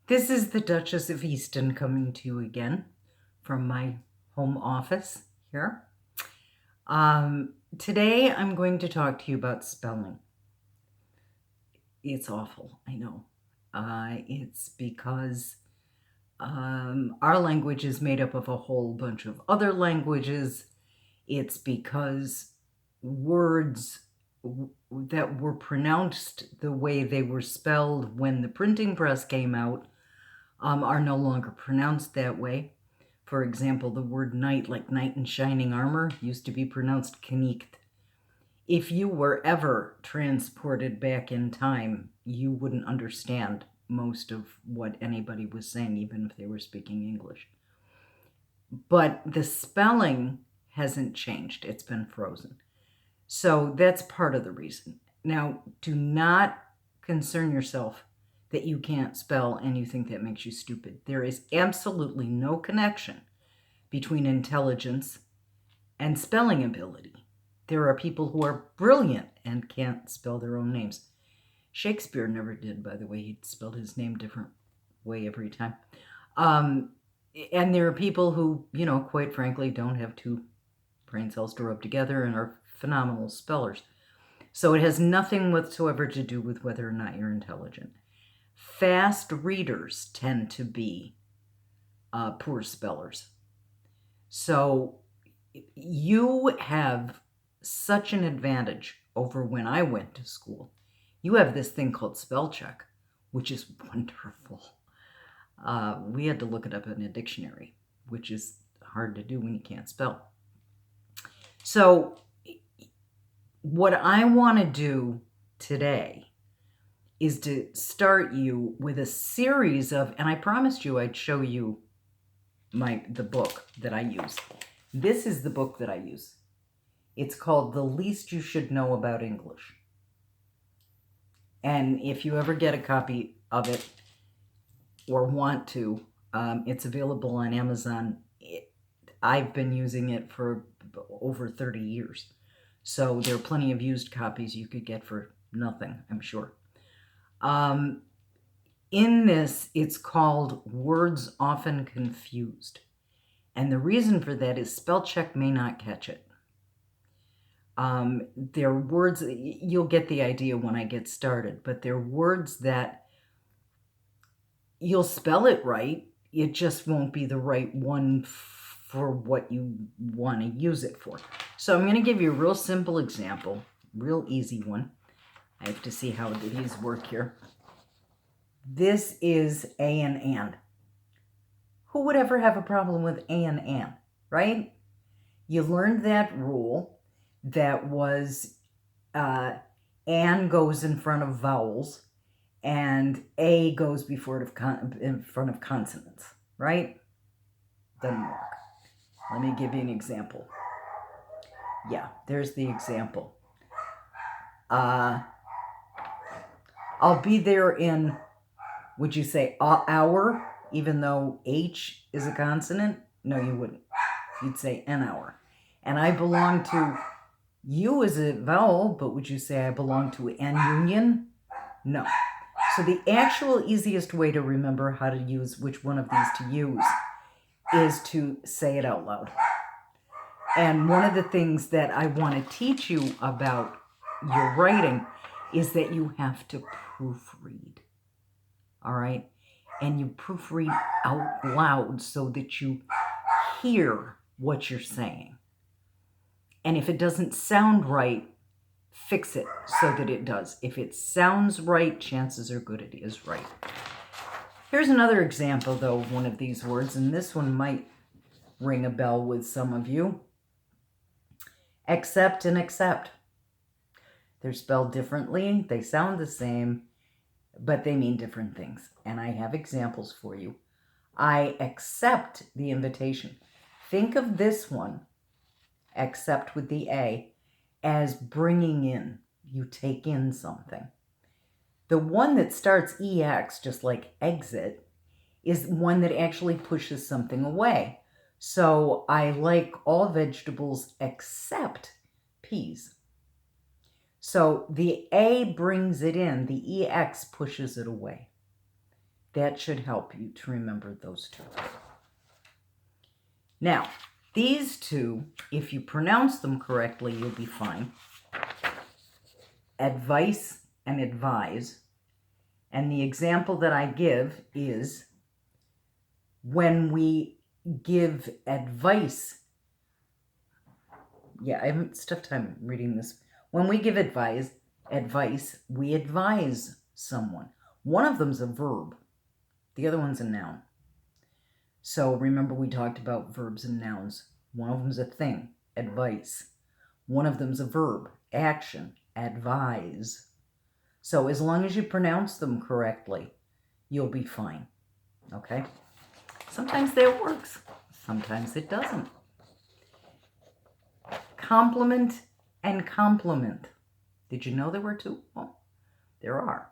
This is the Duchess of Easton coming to you again from my home office here. Today I'm going to talk to you about spelling. It's awful, I know. It's because our language is made up of a whole bunch of other languages. It's because words that were pronounced the way they were spelled when the printing press came out are no longer pronounced that way. For example, the word knight, like knight in shining armor, used to be pronounced knicht. If you were ever transported back in time, you wouldn't understand most of what anybody was saying, even if they were speaking English. But the spelling hasn't changed. It's been frozen. So that's part of the reason. Now, do not concern yourself that you can't spell and you think that makes you stupid. There is absolutely no connection between intelligence and spelling ability. There are people who are brilliant and can't spell their own names. Shakespeare never did, by the way. He spelled his name different way every time. And there are people who, quite frankly, don't have two brain cells to rub together and are phenomenal spellers. So it has nothing whatsoever to do with whether or not you're intelligent. Fast readers tend to be poor spellers. So you have such an advantage over when I went to school. You have this thing called spell check, which is wonderful. We had to look it up in a dictionary, which is hard to do when you can't spell. So what I want to do today is to start you with a series of, and I promised you I'd show you the book that I use. This is the book that I use. It's called The Least You Should Know About English. And if you ever get a copy of it or want to, it's available on Amazon. I've been using it for over 30 years. So there are plenty of used copies you could get for nothing, I'm sure. In this, it's called Words Often Confused. And the reason for that is spell check may not catch it. There are words, you'll get the idea when I get started, but there are words that you'll spell it right, it just won't be the right one for what you want to use it for. So I'm going to give you a real simple example, real easy one. I have to see how these work here. This is a and. Who would ever have a problem with a and, right? You learned that rule that was and goes in front of vowels and a goes in front of consonants, right? Doesn't work. Let me give you an example. Yeah, there's the example. I'll be there in, would you say hour, even though H is a consonant? No, you wouldn't. You'd say an hour. And I belong to, U is a vowel, but would you say I belong to an union? No. So the actual easiest way to remember how to use which one of these to use is to say it out loud. And one of the things that I want to teach you about your writing is that you have to proofread. All right? And you proofread out loud so that you hear what you're saying. And if it doesn't sound right, fix it so that it does. If it sounds right, chances are good it is right. Here's another example, though, of one of these words, and this one might ring a bell with some of you. Accept and accept. They're spelled differently. They sound the same, but they mean different things. And I have examples for you. I accept the invitation. Think of this one, accept with the A, as bringing in. You take in something. The one that starts EX, just like exit, is one that actually pushes something away. So I like all vegetables except peas. So the A brings it in, the EX pushes it away. That should help you to remember those two. Now, these two, if you pronounce them correctly, you'll be fine. Advice and advise. And the example that I give is when we give advice. Yeah, I haven't stuffed time reading this. When we give advice, we advise someone. One of them's a verb. The other one's a noun. So remember we talked about verbs and nouns. One of them's a thing, advice. One of them's a verb, action, advise. So as long as you pronounce them correctly, you'll be fine. Okay? Sometimes that works. Sometimes it doesn't. Compliment and compliment. Did you know there were two? Well, there are.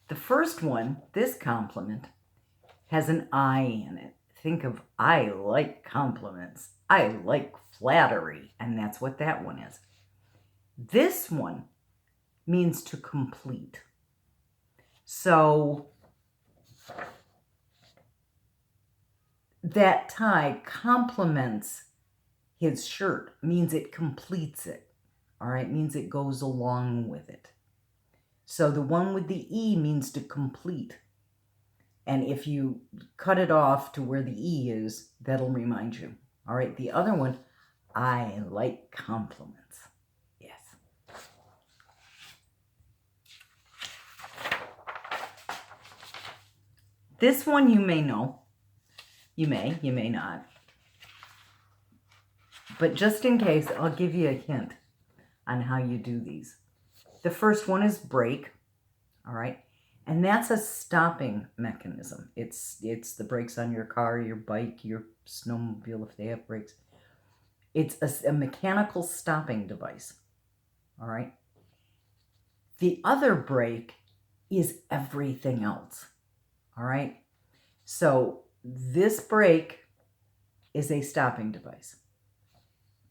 The first one, this compliment, has an I in it. Think of I like compliments. I like flattery. And that's what that one is. This one means to complete. So that tie complements his shirt, means it completes it. All right, means it goes along with it. So the one with the E means to complete. And if you cut it off to where the E is, that'll remind you. All right, the other one, I like compliments. Yes. This one you may know. You may not. But just in case, I'll give you a hint on how you do these. The first one is brake, all right? And that's a stopping mechanism. It's the brakes on your car, your bike, your snowmobile, if they have brakes. It's a mechanical stopping device, all right? The other brake is everything else, all right? So this brake is a stopping device.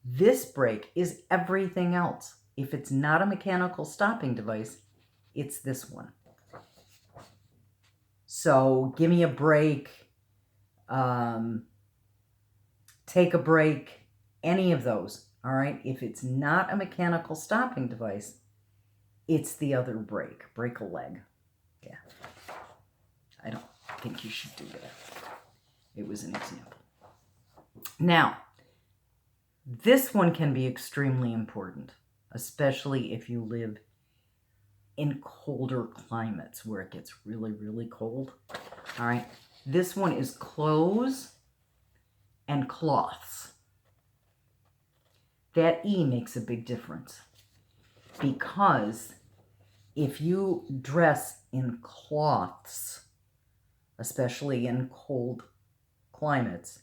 This brake is everything else. If it's not a mechanical stopping device, it's this one. So give me a break, take a break, any of those, all right? If it's not a mechanical stopping device, it's the other brake. Break a leg. Yeah. I don't think you should do that. It was an example. Now, this one can be extremely important, especially if you live in colder climates where it gets really, really cold. All right. This one is clothes and cloths. That E makes a big difference because if you dress in cloths, especially in cold climates,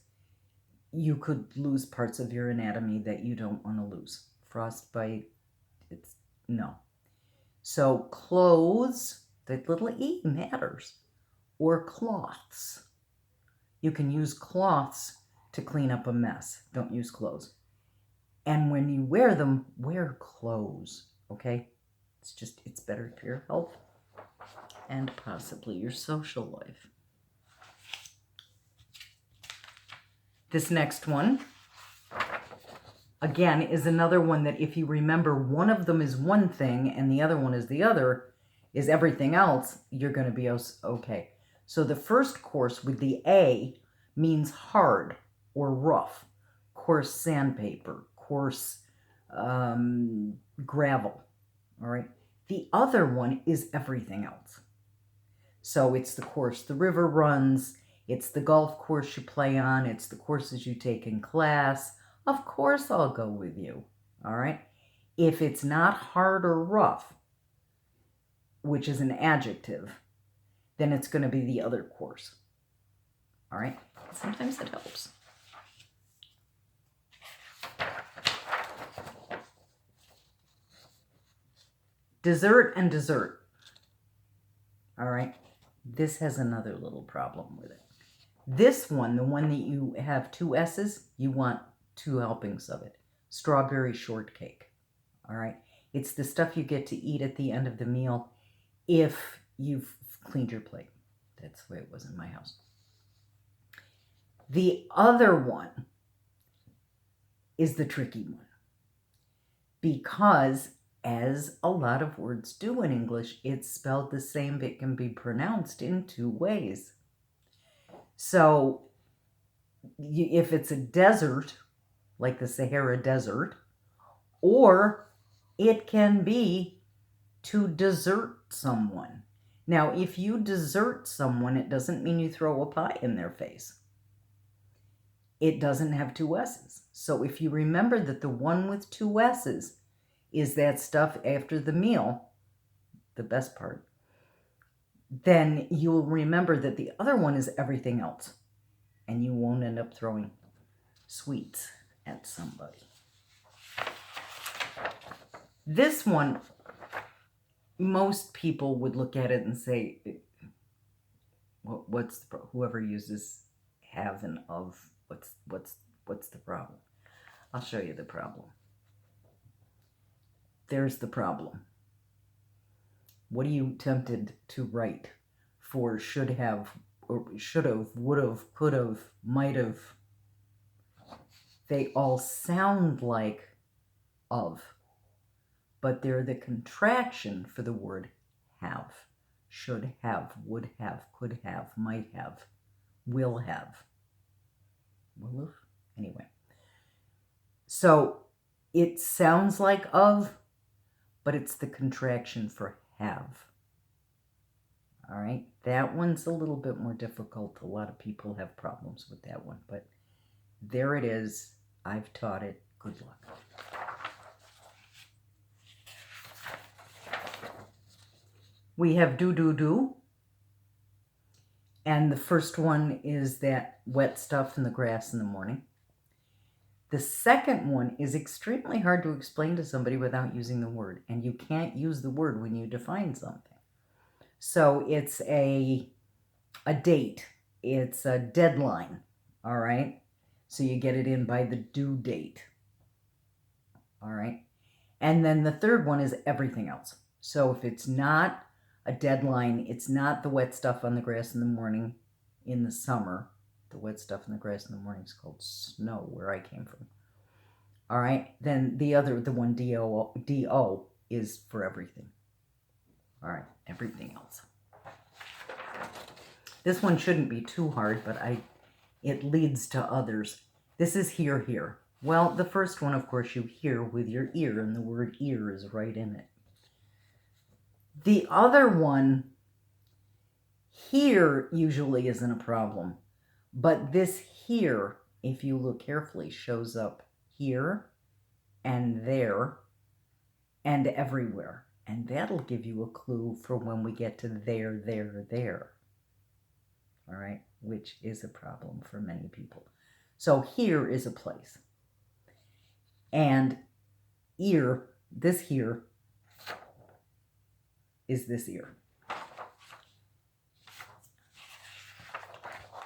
you could lose parts of your anatomy that you don't want to lose. Frostbite, no. So clothes, that little E matters, or cloths. You can use cloths to clean up a mess. Don't use clothes. And when you wear them, wear clothes, okay? It's better for your health and possibly your social life. This next one, again, is another one that if you remember one of them is one thing and the other one is the other, is everything else, you're going to be okay. So the first coarse with the A means hard or rough. Coarse sandpaper, coarse gravel, all right? The other one is everything else. So it's the course the river runs, it's the golf course you play on, it's the courses you take in class. Of course I'll go with you, all right? If it's not hard or rough, which is an adjective, then it's going to be the other course, all right? Sometimes it helps. Dessert and dessert, all right? This has another little problem with it. This one, the one that you have two S's, you want two helpings of it. Strawberry shortcake, all right? It's the stuff you get to eat at the end of the meal if you've cleaned your plate, That's the way it was in my house. The other one is the tricky one, because as a lot of words do in English, it's spelled the same, but it can be pronounced in two ways. So if it's a desert, like the Sahara Desert, or it can be to desert someone. Now, if you desert someone, it doesn't mean you throw a pie in their face. It doesn't have two S's. So if you remember that the one with two S's is that stuff after the meal, the best part, then you'll remember that the other one is everything else. And you won't end up throwing sweets at somebody. This one, most people would look at it and say, "What's whoever uses have and of? What's the problem?" I'll show you the problem. There's the problem. What are you tempted to write for should have, or should have, would have, could have, might have? They all sound like of, but they're the contraction for the word have. Should have, would have, could have, might have, will have. Will have? Anyway. So it sounds like of, but it's the contraction for have. All right? That one's a little bit more difficult. A lot of people have problems with that one, but there it is. I've taught it. Good luck. We have do, do, do. And the first one is that wet stuff in the grass in the morning. The second one is extremely hard to explain to somebody without using the word. And you can't use the word when you define something. So it's a date. It's a deadline. All right? So you get it in by the due date. All right? And then the third one is everything else. So if it's not a deadline, it's not the wet stuff on the grass in the morning in the summer. The wet stuff in the grass in the morning is called snow, where I came from. All right? Then the one, D-O, is for everything. All right, everything else. This one shouldn't be too hard, but it leads to others. This is hear, hear. Well, the first one, of course, you hear with your ear, and the word ear is right in it. The other one, here usually isn't a problem, but this here, if you look carefully, shows up here and there and everywhere. And that'll give you a clue for when we get to there, there, there. All right, which is a problem for many people. So here is a place. And ear, this here, is this ear.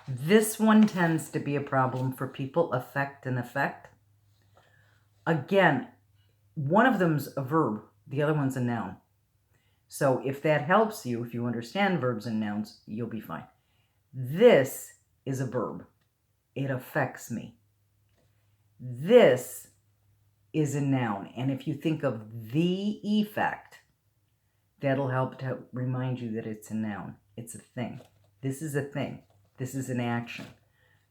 This one tends to be a problem for people, affect and effect. Again, one of them's a verb, the other one's a noun. So if that helps you, if you understand verbs and nouns, you'll be fine. This is a verb. It affects me. This is a noun. And if you think of the effect, that'll help to remind you that it's a noun. It's a thing. This is a thing. This is an action.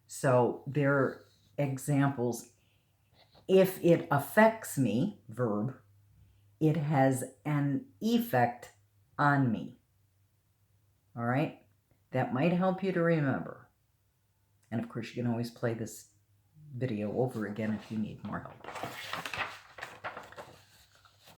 So there are examples. If it affects me, verb, it has an effect on me. All right? That might help you to remember. And of course, you can always play this video over again if you need more help.